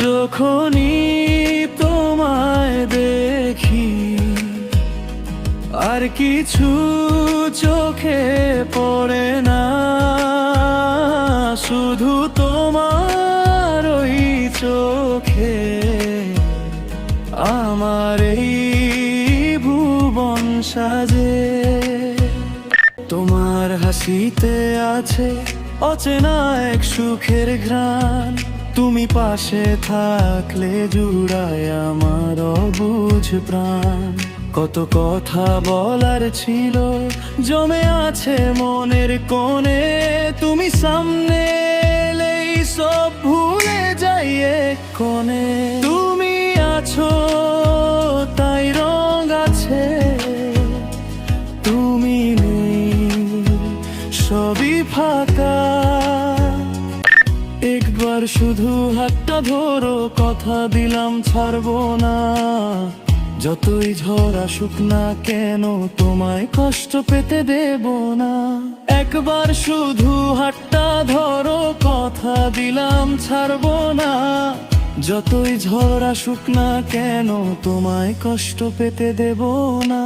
যখনই তোমায় দেখি আর কিছু চোখে পড়ে না, শুধু তোমার ওই চোখে আমার এই ভুবন সাজে। তোমার হাসিতে আছে অচেনা এক সুখের ঘ্রাণ, তুমি পাশে থাকলে জুড়ায় আমার অবুঝ প্রাণ। কত কথা বলার ছিল জমে আছে মনের কোণে, তুমি সামনে এলেই সব ভুলে যাই এক্ষণে। তুমি আছো তাই রং আছে, তুমি নেই সবই ফাঁকা। একবার শুধু হাতটা ধরো, কথা দিলাম ছাড়বো না। যতই ঝড় আসুক না কেন তোমায় কষ্ট পেতে দেব না। একবার শুধু হাতটা ধরো, কথা দিলাম ছাড়বো না। যতই ঝড় আসুক না কেন তোমায় কষ্ট পেতে দেব না।